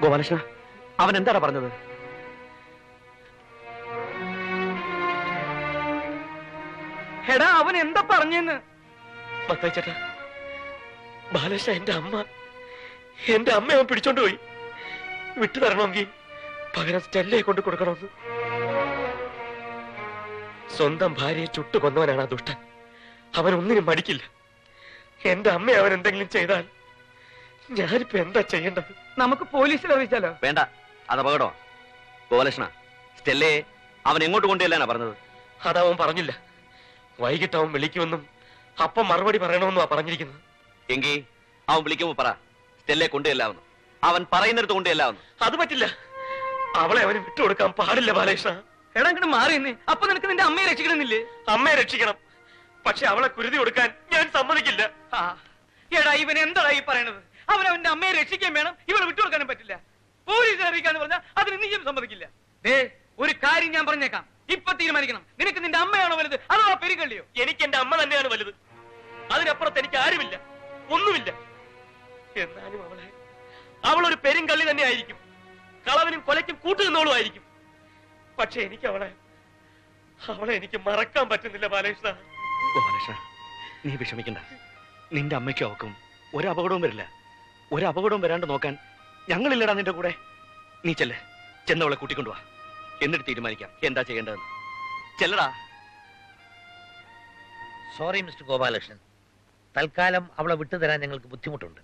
ഗോപാലകൃഷ്ണ, അവൻ എന്താണ് പറഞ്ഞത്? എടാ, അവൻ എന്താ പറഞ്ഞെന്ന്? ചേട്ടാ, ബാലകൃഷ്ണ എന്റെ അമ്മ അവൻ പിടിച്ചോണ്ട് പോയി. വിട്ടു തരണമെങ്കിൽ പകരം സ്റ്റെല്ലയെ കൊണ്ട് കൊടുക്കണമെന്ന്. സ്വന്തം ഭാര്യയെ ചുട്ടു കൊന്നവനാണ് ആ ദുഷ്ടൻ. അവൻ ഒന്നിനും മടിക്കില്ല. എന്റെ അമ്മ അവൻ എന്തെങ്കിലും ചെയ്താൽ ഞാനിപ്പോ എന്താ ചെയ്യേണ്ടത്? നമുക്ക് പോലീസിൽ അറിയിച്ചാലോ? വേണ്ട, അത് അപകടോ. ഗോപാലകൃഷ്ണ, സ്റ്റെല്ലയെ അവൻ എങ്ങോട്ട് കൊണ്ടുവല്ലാനാ പറഞ്ഞത്? അതവൻ പറഞ്ഞില്ല. വൈകിട്ട് അവൻ വിളിക്കുമെന്നും അപ്പം മറുപടി പറയണമെന്നുമാ പറഞ്ഞിരിക്കുന്നത്. എങ്കിൽ അവൻ വിളിക്കുമ്പോ പറ, സ്റ്റെല്ലയെ കൊണ്ടുവല്ലാവുന്നു. അവൻ പറയുന്നിടത്ത് കൊണ്ടുവല്ലാവുന്നു. അത് പറ്റില്ല. അവളെ അവന് വിട്ടുകൊടുക്കാൻ പാടില്ല ബാലകൃഷ്ണ. എടാ, ഇങ്ങോട്ട് മാറി നിന്നേ. അപ്പൊ നിനക്ക് നിന്റെ അമ്മയെ രക്ഷിക്കണമെന്നില്ലേ? അമ്മയെ രക്ഷിക്കണം, പക്ഷെ അവളെ കുരുതി കൊടുക്കാൻ ഞാൻ സമ്മതിക്കില്ല. എടാ, ഇവൻ എന്താ ഈ പറയണത്? അവന്റെ അമ്മയെ രക്ഷിക്കാൻ വേണം, ഇവളെ വിട്ടുകൊടുക്കാനും പറ്റില്ല. പോലീസിൽ അറിയിക്കാന്ന് പറഞ്ഞാൽ അതിന് നീയും സമ്മതിക്കില്ല. ഒരു കാര്യം ഞാൻ പറഞ്ഞേക്കാം, ഇപ്പൊ തീരുമാനിക്കണം. നിനക്ക് നിന്റെ അമ്മയാണോ വലുത്, അതോ ആ പെരുകള്ളിയോ? എനിക്ക് എന്റെ അമ്മ തന്നെയാണ് വലുത്. അതിനപ്പുറത്ത് എനിക്ക് ആരുമില്ല, ഒന്നുമില്ല. എന്നാലും അവളൊരു പെരുങ്കള്ളി തന്നെ ആയിരിക്കും. കളവിനും കൊലയ്ക്കും കൂട്ടുനിന്നോളുമായിരിക്കും. പക്ഷെ എനിക്ക് അവളെ എനിക്ക് മറക്കാൻ പറ്റുന്നില്ല ബാലകൃഷ്ണ. ഗോപാലകൃഷ്ണ, നീ വിഷമിക്കണ്ട. നിന്റെ അമ്മയ്ക്കും അവക്കും ഒരു അപകടവും വരില്ല. ഒരു അപകടവും വരാണ്ട് നോക്കാൻ ഞങ്ങളില്ലടാ നിന്റെ കൂടെ. നീ ചെന്നവളെ കൂട്ടിക്കൊണ്ടുവാ. എന്നിട്ട് തീരുമാനിക്കാം എന്താ ചെയ്യേണ്ടതെന്ന്. ചെല്ലടാ. സോറി മിസ്റ്റർ ഗോപാലകൃഷ്ണൻ, തൽക്കാലം അവളെ വിട്ടുതരാൻ ഞങ്ങൾക്ക് ബുദ്ധിമുട്ടുണ്ട്.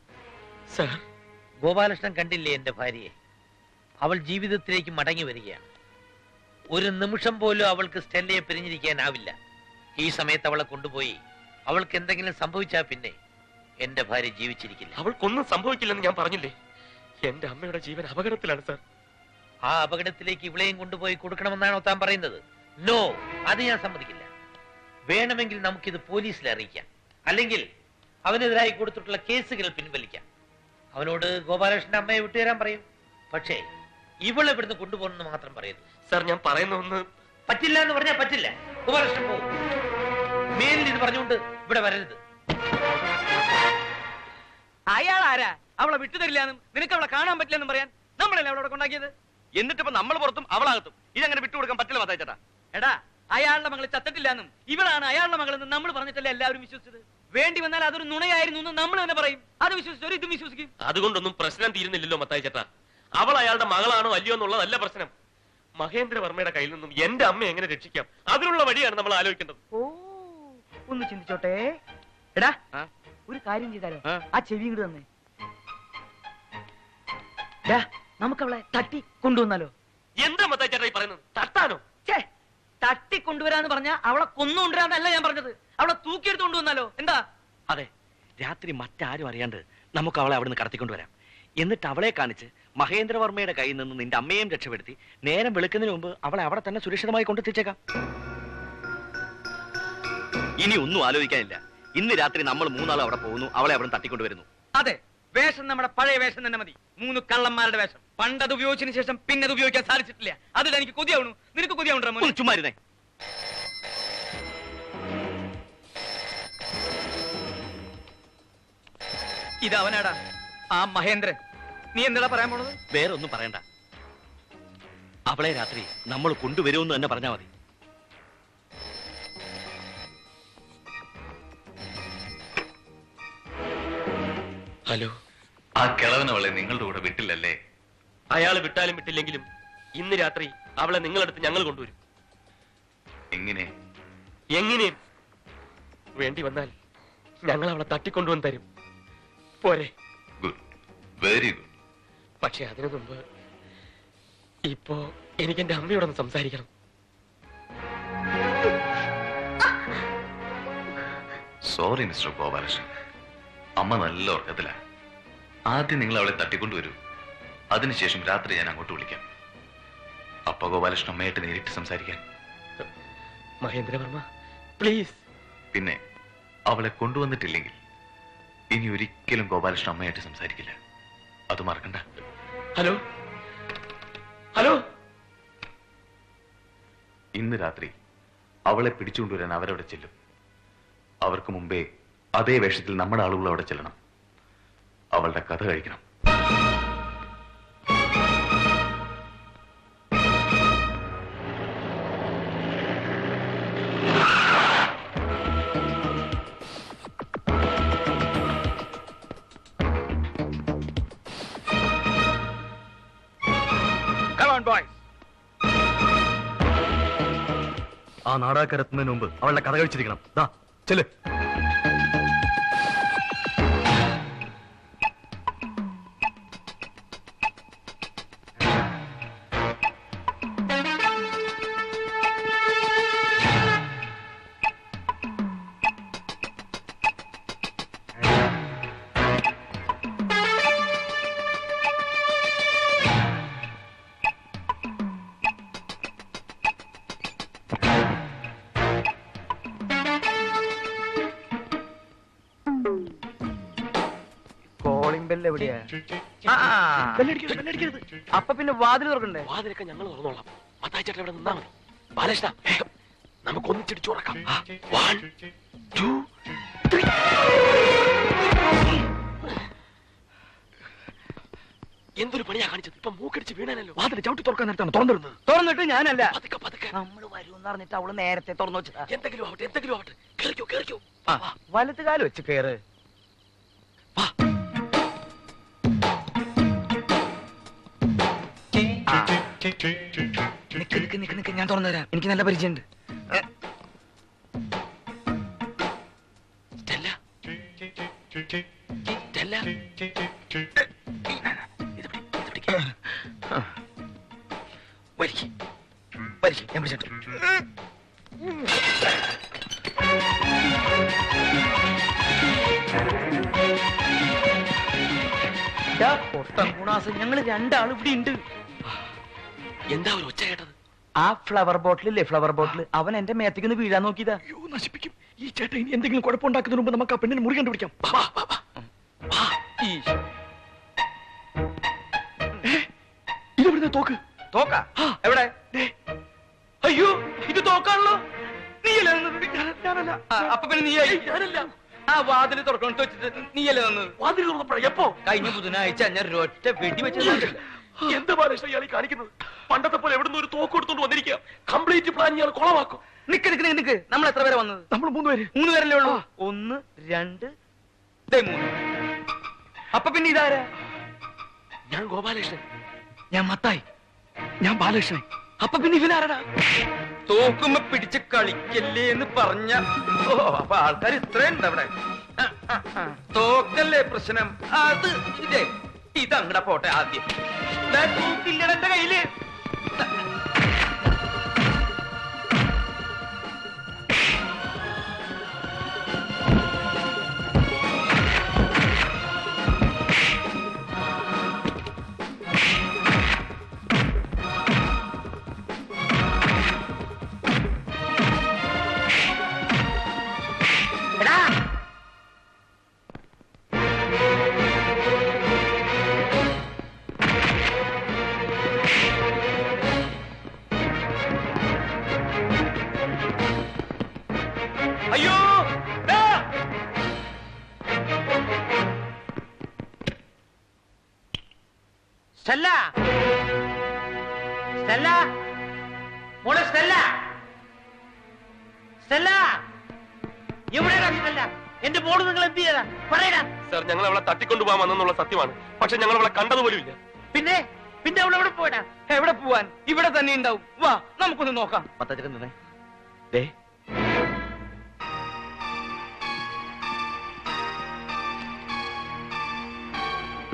സർ, ഗോപാലകൃഷ്ണൻ കണ്ടില്ലേ എന്റെ ഭാര്യയെ? അവൾ ജീവിതത്തിലേക്ക് മടങ്ങി വരികയാണ്. ഒരു നിമിഷം പോലും അവൾക്ക് സ്റ്റെല്ലയെ പിരിഞ്ഞിരിക്കാനാവില്ല. ഈ സമയത്ത് അവളെ കൊണ്ടുപോയി അവൾക്ക് എന്തെങ്കിലും സംഭവിച്ചാൽ പിന്നെ എന്റെ ഭാര്യ ജീവിച്ചിരിക്കില്ല. അവൾക്കൊന്നും സംഭവിക്കില്ലെന്ന് ഞാൻ പറഞ്ഞില്ലേ? എന്റെ അമ്മയുടെ ജീവൻ അപകടത്തിലാണ് സർ. ആ അപകടത്തിലേക്ക് ഇവളെയും കൊണ്ടുപോയി കൊടുക്കണമെന്നാണോ താൻ പറയുന്നത്? നോ, അത് ഞാൻ സമ്മതിക്കില്ല. വേണമെങ്കിൽ നമുക്കിത് പോലീസിൽ അറിയിക്കാം, അല്ലെങ്കിൽ അവനെതിരായി കൊടുത്തിട്ടുള്ള കേസുകൾ പിൻവലിക്കാം. അവനോട് ഗോപാലകൃഷ്ണന്റെ അമ്മയെ വിട്ടുതരാൻ പറയും. പക്ഷേ ഇവളെ ഇവിടുന്ന് കൊണ്ടുപോകണമെന്ന് മാത്രം പറയുന്നു. സർ, ഞാൻ പറയുന്ന ഒന്ന് പറ്റില്ല എന്ന് പറഞ്ഞാൽ പറ്റില്ല. ഗോപാലകൃഷ്ണൻ പോകും. മേലിൽ ഇത് പറഞ്ഞുകൊണ്ട് ഇവിടെ വരരുത്. അയാൾ ആരാ അവളെ വിട്ടുതരില്ലാന്നും നിനക്ക് അവളെ കാണാൻ പറ്റില്ലെന്നും പറയാൻ? നമ്മളല്ലേ അവളോട് കൊണ്ടാക്കിയത്? എന്നിട്ടിപ്പോ നമ്മൾ പുറത്തും അവളാകത്തും. ഇതങ്ങനെ വിട്ടുകൊടുക്കാൻ പറ്റില്ല മത്തായിച്ചേട്ടാ. എടാ, അയാളുടെ മകള് ചത്തിട്ടില്ലാന്നും ഇവളാണ് അയാളുടെ മകളെന്ന് നമ്മൾ പറഞ്ഞിട്ടല്ലേ എല്ലാവരും വിശ്വസിച്ചത്. വേണ്ടി വന്നാൽ അതൊരു നുണയായിരുന്നു എന്ന് നമ്മൾ തന്നെ പറയും. അത് വിശ്വസിച്ചവർ ഇതും വിശ്വസിക്കും. അതുകൊണ്ടൊന്നും പ്രശ്നം തീരുന്നില്ലല്ലോ മത്തായിച്ചേട്ടാ. അവൾ അയാളുടെ മകളാണോ അല്ലയോ എന്നുള്ളതല്ല പ്രശ്നം. മഹേന്ദ്രവർമ്മയുടെ കയ്യിൽ നിന്നും എന്റെ അമ്മയെ എങ്ങനെ രക്ഷിക്കാം, അതിനുള്ള വഴിയാണ് നമ്മൾ ആലോചിക്കേണ്ടത്. ഓ, ഒന്ന് ചിന്തിച്ചോട്ടെ. എടാ, ഒരു കാര്യം ചെയ്താലോ? ആ ചെവി ഇങ്ങോട്ട് തന്നെ. നമുക്ക് അവളെ തട്ടി കൊണ്ടുവന്നാലോ? എന്താ മത്തായിച്ചേട്ടാ ഈ പറയുന്നത്? തട്ടാനോ? തട്ടി കൊണ്ടുവരാന്ന് പറഞ്ഞാ അവളെ കൊന്നുകൊണ്ടുവരാന്നല്ല ഞാൻ പറഞ്ഞത്. അവളെ തൂക്കിയെടുത്ത് കൊണ്ടുവന്നാലോ? എന്താ? അതെ, രാത്രി മറ്റാരും അറിയാണ്ട് നമുക്ക് അവളെ അവിടുന്ന് കടത്തിക്കൊണ്ടുവരാം. എന്നിട്ട് അവളെ കാണിച്ച് മഹേന്ദ്രവർമ്മയുടെ കയ്യിൽ നിന്ന് നിന്റെ അമ്മയെയും രക്ഷപ്പെടുത്തി നേരം വെളുക്കുന്നതിന് മുമ്പ് അവളെ അവിടെ തന്നെ സുരക്ഷിതമായി കൊണ്ടെത്തിച്ചേക്കാം. ഇനി ഒന്നും ആലോചിക്കാനില്ല. ഇന്ന് രാത്രി നമ്മൾ മൂന്നാളും അവിടെ പോകുന്നു, അവളെ അവിടെ തട്ടിക്കൊണ്ടുവരുന്നു. അതെ, വേഷം നമ്മുടെ പഴയ വേഷം തന്നെ മതി. 3 കള്ളന്മാരുടെ വേഷം. പണ്ടത് ഉപയോഗിച്ചതിന് ശേഷം പിന്നെ അത് ഉപയോഗിക്കാൻ സാധിച്ചിട്ടില്ല. അതിൽ എനിക്ക് കൊതിയാവണു. നിനക്ക് കൊതിയാവണ്ടോ? ചുമ്മാരുന്നേ. ഇതവനാടാ, ആ മഹേന്ദ്രൻ. നീ എന്താ പറയാൻ പോണത്? വേറെ ഒന്നും പറയണ്ട. അവളെ രാത്രി നമ്മൾ കൊണ്ടുവരുമെന്ന് തന്നെ പറഞ്ഞാൽ മതി. ഹലോ, ആ കിളവൻ അവളെ നിങ്ങളുടെ കൂടെ വിട്ടില്ലല്ലേ? അയാൾ വിട്ടാലും വിട്ടില്ലെങ്കിലും ഇന്ന് രാത്രി അവളെ നിങ്ങളടുത്ത് ഞങ്ങൾ കൊണ്ടുവരും. എങ്ങനെയും വേണ്ടി വന്നാൽ ഞങ്ങൾ അവളെ തട്ടിക്കൊണ്ടുവന്ന് തരും. പോരെ? Good, very good. പക്ഷെ അതിനു മുമ്പ് ഇപ്പോ എനിക്ക് എന്റെ അമ്മയോടൊന്ന് സംസാരിക്കണം. സോറി മിസ്റ്റർ ഗോപാലകൃഷ്ണൻ, അമ്മ നല്ല ഉറക്കത്തില. ആദ്യം നിങ്ങൾ അവളെ തട്ടിക്കൊണ്ടുവരൂ, അതിനുശേഷം രാത്രി ഞാൻ അങ്ങോട്ട് വിളിക്കാം. അപ്പ ഗോപാലകൃഷ്ണൻ അമ്മയായിട്ട് നേരിട്ട് സംസാരിക്കാൻ. മഹേന്ദ്രവർമ്മ, പ്ലീസ്. പിന്നെ അവളെ കൊണ്ടുവന്നിട്ടില്ലെങ്കിൽ ഇനി ഒരിക്കലും ഗോപാലകൃഷ്ണൻ അമ്മയായിട്ട് സംസാരിക്കില്ല. അത് മറക്കണ്ട. ഹലോ ഹലോ, ഇന്ന് രാത്രി അവളെ പിടിച്ചുകൊണ്ടുവരാൻ അവരവിടെ ചെല്ലും. അവർക്ക് മുമ്പേ അതേ വേഷത്തിൽ നമ്മുടെ ആളുകൾ അവിടെ ചെല്ലണം. അവളുടെ കഥ കഴിക്കണം. ബോയ്സ്. ആ നാടകരെത്തുന്നതിന് മുമ്പ് അവളുടെ കഥ കഴിച്ചിരിക്കണം. ദാ ചെല്. കോളിംഗ് ബെൽ എവിടെയാ? അപ്പൊ പിന്നെ വാതിൽ തുറക്കണ്ടേ? വാതിലൊക്കെ ഞങ്ങൾ തുറന്നോളാം. മത്തായിച്ചേട്ടൻ ഇവിടെ നിന്നാ മതി. ബാലകൃഷ്ണ, നമുക്ക് ഒന്നിച്ചിടിച്ചു തുറക്കാം. 1, 2, 3. എന്തൊരു പണിയാ കാണിച്ചത്? ഇപ്പൊ മൂക്കടിച്ച് വീണാനല്ലോ. വാതിൽ ചവിട്ടി തുറക്കാൻ നേരത്താണ് തുറന്നിരുന്നത്. തുറന്നിട്ട് ഞാനല്ല. പതുക്കെ പതുക്കെ. നമ്മള് വരുമെന്ന് പറഞ്ഞിട്ട് അവള് നേരത്തെ തുറന്നു വെച്ചതാ. എന്തെങ്കിലും ആവട്ടെ, എന്തെങ്കിലും ആവട്ടെ. കേറിക്കോ, കേറിക്കോ. വലത്ത് കാല് വെച്ച് കേറ്. നിക്ക് ഞാൻ തുറന്നു തരാം. എനിക്ക് നല്ല പരിചയമുണ്ട്. Stella, Stella. ഞാൻ പിടിച്ചിട്ടു. ഞങ്ങള് രണ്ടാൾ ഇവിടെ ഉണ്ട്. എന്താ ഒരു ഒച്ച കേട്ടത്? ആ ഫ്ലവർ ബോട്ടിലില്ലേ, ഫ്ലവർ ബോട്ടിൽ, അവൻ എന്റെ മേത്തേക്ക് ഒന്ന് വീഴാൻ നോക്കിയതാ. അയ്യോ, നശിപ്പിക്കും. ഈ ചേട്ടൻ ഇനി എന്തെങ്കിലും കുഴപ്പമുണ്ടാക്കുന്നതിന് മുമ്പ് നമുക്ക് ആ പെണ്ണിന് മുറി കണ്ടുപിടിക്കാം. ഇതെവിടുന്ന തോക്ക്? തോക്കാ? എവിടെ? അയ്യോ, ഇത് തോക്കാണല്ലോ. നീയല്ലേ ഞാനല്ല. അപ്പൊ പിന്നെ നീയല്ല. ആ വാതിൽ തുറക്കണം വെച്ചിട്ട് നീയല്ലേ തന്നത്? വാതിൽ തുറന്നപ്പോഴാ? എപ്പോ? കഴിഞ്ഞ ബുധനാഴ്ച ഞാൻ ഒറ്റ വെടി വെച്ചത്. എന്താ ബാലകൃഷ്ണ ഇയാൾ കാണിക്കുന്നത്? പണ്ടത്തെ പോലെ എവിടുന്ന് ഒരു തോക്ക് എടുത്തോണ്ട് വന്നിരിക്കുക. കംപ്ലീറ്റ് പ്ലാൻ ഇയാൾ കുളമാക്കും. നിക്ക്. നമ്മൾ എത്ര പേരെ വന്നത്? നമ്മൾ 3 പേര്. 3 പേരല്ലേ ഉള്ളൂ. 1, 2, 3. അപ്പൊ പിന്നെ ഇതാരാ? ഞാൻ ഗോപാലകൃഷ്ണൻ. ഞാൻ മത്തായി. ഞാൻ ബാലകൃഷ്ണൻ. അപ്പൊ പിന്നെ ഇവനാരടാ? തോക്കുമ്പോ പിടിച്ച് കളിക്കല്ലേ എന്ന് പറഞ്ഞ. ഓ, അപ്പൊ ആൾക്കാർ ഇത്രയുണ്ട് അവിടെ. തോക്കല്ലേ പ്രശ്നം? അത് ഇതങ്ങടെ പോട്ടെ. ആദ്യം തൂക്കില്ലട എന്റെ കയ്യില്. അയ്യോ, സ്റ്റെല്ല, സ്റ്റെല്ല, മോളെ സ്റ്റെല്ല, സ്റ്റെല്ല, എവിടെയാ സ്റ്റെല്ല? എന്റെ മോള് നിങ്ങൾ എന്ത് ചെയ്താ പറയടാ. സർ, ഞങ്ങൾ അവളെ തട്ടിക്കൊണ്ടുപോകാൻ വന്നെന്നുള്ള സത്യമാണ്. പക്ഷെ ഞങ്ങൾ അവളെ കണ്ടതുപോലും ഇല്ല. പിന്നെ അവൾ എവിടെ പോയടാ? എവിടെ പോവാൻ? ഇവിടെ തന്നെ ഉണ്ടാവും. വാ, നമുക്കൊന്ന് നോക്കാം. മത്താച്ചേട്ടൻ ദേ,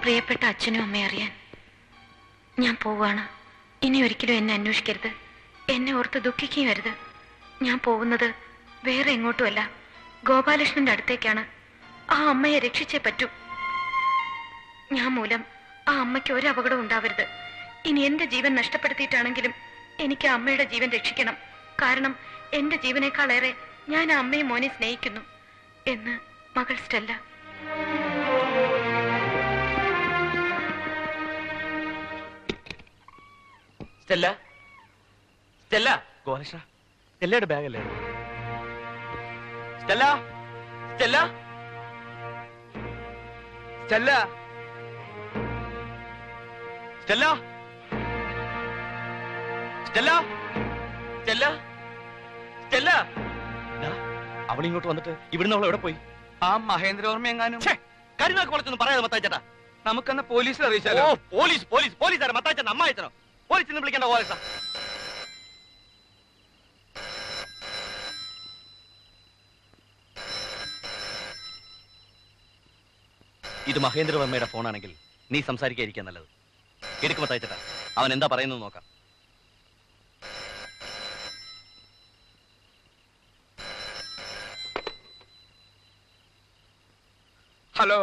പ്രിയപ്പെട്ട അച്ഛനും അമ്മയും അറിയാൻ ഞാൻ പോവാണ്. ഇനി ഒരിക്കലും എന്നെ അന്വേഷിക്കരുത്. എന്നെ ഓർത്ത് ദുഃഖിക്കുകയും അരുത്. ഞാൻ പോകുന്നത് വേറെ എങ്ങോട്ടുമല്ല, ഗോപാലകൃഷ്ണന്റെ അടുത്തേക്കാണ്. ആ അമ്മയെ രക്ഷിച്ചേ പറ്റൂ. ഞാൻ മൂലം ആ അമ്മയ്ക്ക് ഒരു അപകടം ഉണ്ടാവരുത്. ഇനി എന്റെ ജീവൻ നഷ്ടപ്പെടുത്തിയിട്ടാണെങ്കിലും എനിക്ക് ആ അമ്മയുടെ ജീവൻ രക്ഷിക്കണം. കാരണം എന്റെ ജീവനേക്കാളേറെ ഞാൻ ആ അമ്മയും മോനെ സ്നേഹിക്കുന്നു എന്ന് മകൾ സ്റ്റെല്ല. സ്റ്റെല്ല, സ്റ്റെല്ല, ഗോപാലകൃഷ്ണ, സ്റ്റെല്ലയുടെ ബാഗല്ലേ? Stella, Stella, Stella, Stella, Stella, Stella, Stella. അവളിങ്ങോട്ട് വന്നിട്ട് ഇവിടുന്ന് അവൾ എവിടെ പോയി? ആ മഹേന്ദ്രവർമ്മ എങ്ങാനും. കരുനാക്ക് വളർത്തൊന്നും പറയാതെ മത്തായിച്ചേട്ടാ. നമുക്കെന്നാ പോലീസിൽ അറിയിച്ചാലോ? പോലീസ് ആരാ? മത്തായിച്ചേട്ടൻ അമ്മ അയച്ചനോ? പോലീസിനെ വിളിക്കേണ്ട ഗോപാലകൃഷ്ണ. ഇത് മഹേന്ദ്രവർമ്മയുടെ ഫോണാണെങ്കിൽ നീ സംസാരിക്കാതിരിക്കാൻ നല്ലത്. എടുക്കുമ്പോ തയ്ച്ചിട്ടാ അവൻ എന്താ പറയുന്നത് നോക്കാം. Hello,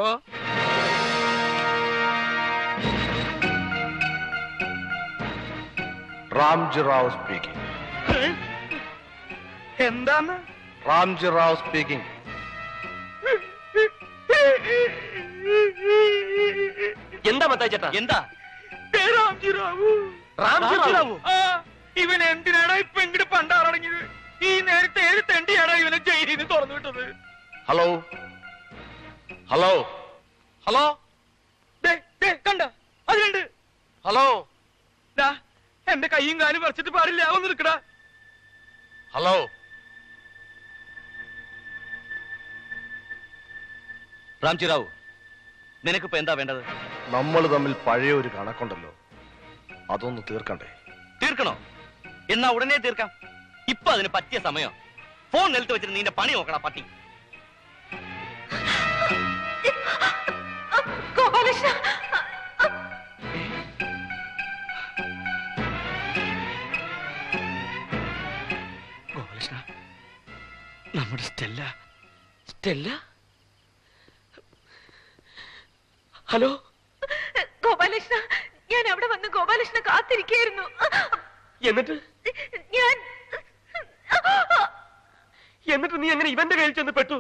Ramji Rao speaking. എന്താന്ന്? റാംജി റാവു സ്പീക്കിംഗ്. എന്താ മത്തായി ചേട്ടാ? എന്താ രാംജി റാവു. റാംജി റാവു? ആ, ഇവൻ എന്തിനാണ് ഇപ്പൊ ഇങ്ങോട്ട് പണ്ടാറടങ്ങിയത്? ഈ നേരത്തെ ഏത് തെണ്ടിയാണ് ഇവനെ ജയിലിൽ നിന്ന് തുറന്നു വിട്ടത്? ഹലോ ഹലോ ഹലോ കണ്ട അതിലുണ്ട്. ഹലോ എന്റെ കൈയും കാലും പറിച്ചിട്ട് പാടില്ല, ഒന്ന് നിൽക്കടാ. ഹലോ. റാംജി റാവു, നിനക്കിപ്പോ എന്താ വേണ്ടത്? നമ്മൾ തമ്മിൽ പഴയ ഒരു കണക്കുണ്ടല്ലോ, അതൊന്ന് തീർക്കണ്ടേ? തീർക്കണോ? എന്നാ ഉടനെ തീർക്കാം. ഇപ്പൊ അതിന് പറ്റിയ സമയം. ഫോൺ നിലത്ത് വെച്ചിട്ട് നിന്റെ പണി നോക്കടാ പട്ടി. ഗോപാലകൃഷ്ണ, ഗോപാലകൃഷ്ണ, നമ്മുടെ സ്റ്റെല്ല. സ്റ്റെല്ല? ഹലോ ഗോപാലകൃഷ്ണ, ഞാൻ അവിടെ വന്ന് ഗോപാലകൃഷ്ണ കാത്തിരിക്കായിരുന്നു. എന്നിട്ട് നീ എങ്ങനെ ഇവന്റെ കയ്യിൽ ചെന്ന് പെട്ടു?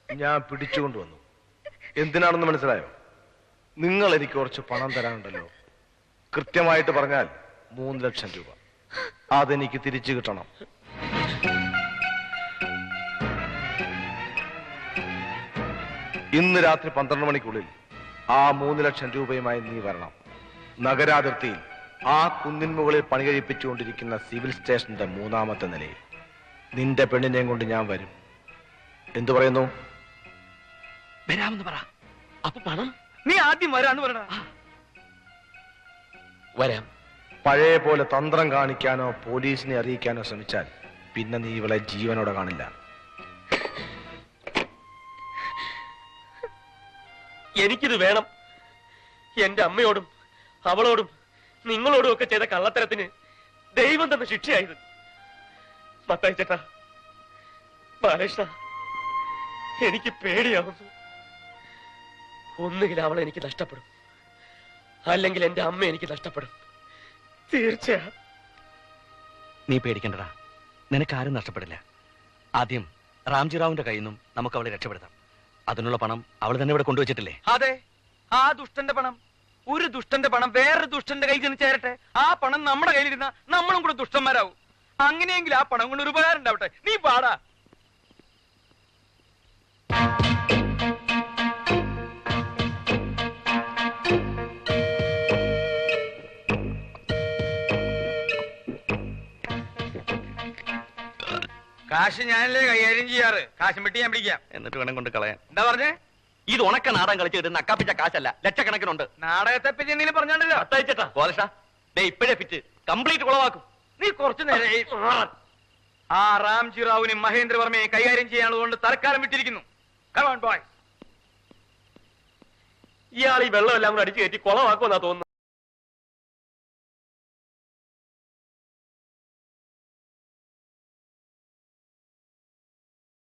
ഞാൻ പിടിച്ചുകൊണ്ടുവന്നു. എന്തിനാണെന്ന് മനസ്സിലായോ? നിങ്ങൾ എനിക്ക് കുറച്ച് പണം തരാനുണ്ടല്ലോ. കൃത്യമായിട്ട് പറഞ്ഞാൽ 3 ലക്ഷം രൂപ. അതെനിക്ക് തിരിച്ചു കിട്ടണം. ഇന്ന് രാത്രി 12 മണിക്കുള്ളിൽ ആ 3 ലക്ഷം രൂപയുമായി നീ വരണം. നഗരാതിർത്തിയിൽ ആ കുന്നിൻ മുകളിൽ പണി കഴിപ്പിച്ചുകൊണ്ടിരിക്കുന്ന സിവിൽ സ്റ്റേഷന്റെ 3ാമത്തെ നിലയിൽ നിന്റെ പെണ്ണിനെയും കൊണ്ട് ഞാൻ വരും. എന്തു പറയുന്നു? വരാമെന്ന് പറ. അപ്പൊ പണം? നീ ആദ്യം വരാന്ന് പറയടാ. വരാം. പഴയ പോലെ തന്ത്രം കാണിക്കാനോ പോലീസിനെ അറിയിക്കാനോ ശ്രമിച്ചാൽ പിന്നെ നീ ഇവളെ ജീവനോടെ കാണില്ല. എനിക്കിത് വേണം. എന്റെ അമ്മയോടും അവളോടും നിങ്ങളോടും ഒക്കെ ചെയ്ത കള്ളത്തരത്തിന് ദൈവം തന്ന ശിക്ഷയായത്. മത്തായി ചേട്ടാ, ബാലകൃഷ്ണ, എനിക്ക് പേടിയാവുന്നു. ഒന്നുകിൽ അവൾ എനിക്ക് നഷ്ടപ്പെടും, അല്ലെങ്കിൽ എന്റെ അമ്മ എനിക്ക് നഷ്ടപ്പെടും. തീർച്ചയാ. നീ പേടിക്കണ്ടടാ, നിനക്കാരും നഷ്ടപ്പെടില്ല. ആദ്യം റാംജി റാവുവിന്റെ കയ്യിൽ നിന്നും നമുക്ക് അവളെ രക്ഷപ്പെടുത്താം. അതിനുള്ള പണം അവൾ തന്നെ ഇവിടെ കൊണ്ടുവച്ചിട്ടില്ലേ? അതെ, ആ ദുഷ്ടന്റെ പണം. ഒരു ദുഷ്ടന്റെ പണം വേറൊരു ദുഷ്ടന്റെ കയ്യിൽ ചെന്ന് ചേരട്ടെ. ആ പണം നമ്മുടെ കയ്യിലിരുന്ന നമ്മളും കൂടെ ദുഷ്ടന്മാരാവും. അങ്ങനെയെങ്കിൽ ആ പണം കൊണ്ട് ഒരു ഉപകാരം ഉണ്ടാവട്ടെ. നീ പാടാ. കാശ് ഞാനല്ലേ കൈകാര്യം ചെയ്യാറ്. കാശും പെട്ടി ഞാൻ പിടിക്കാം. എന്നിട്ട് വേണം കൊണ്ട് കളയാൻ. എന്താ പറഞ്ഞേ? ഇത് ഉണക്ക നാടകം കളിച്ച് കിട്ടുന്ന അക്കാപ്പിച്ച കാശല്ല, ലക്ഷക്കണക്കിനുണ്ട്. നാടകത്തെ പറ്റി എന്തെങ്കിലും പറഞ്ഞോണ്ടല്ലോ. മത്തായി ചേട്ടാ, ഗോപാലകൃഷ്ണ, ദേ ഇപ്പോഴേ ഫിറ്റ് കംപ്ലീറ്റ് കുളവാക്കും. നീ കുറച്ചു നേരം ആ റാംജി റാവുവിനും മഹേന്ദ്രവർമ്മയെ കൈകാര്യം ചെയ്യാനുള്ളതുകൊണ്ട് തൽക്കാലം വിട്ടിരിക്കുന്നു. Come on, boys. ഇയാൾ ഈ വെള്ളം എല്ലാം കൂടെ അടിച്ചു കയറ്റി കുളമാക്കുമെന്നാ തോന്നുന്നു.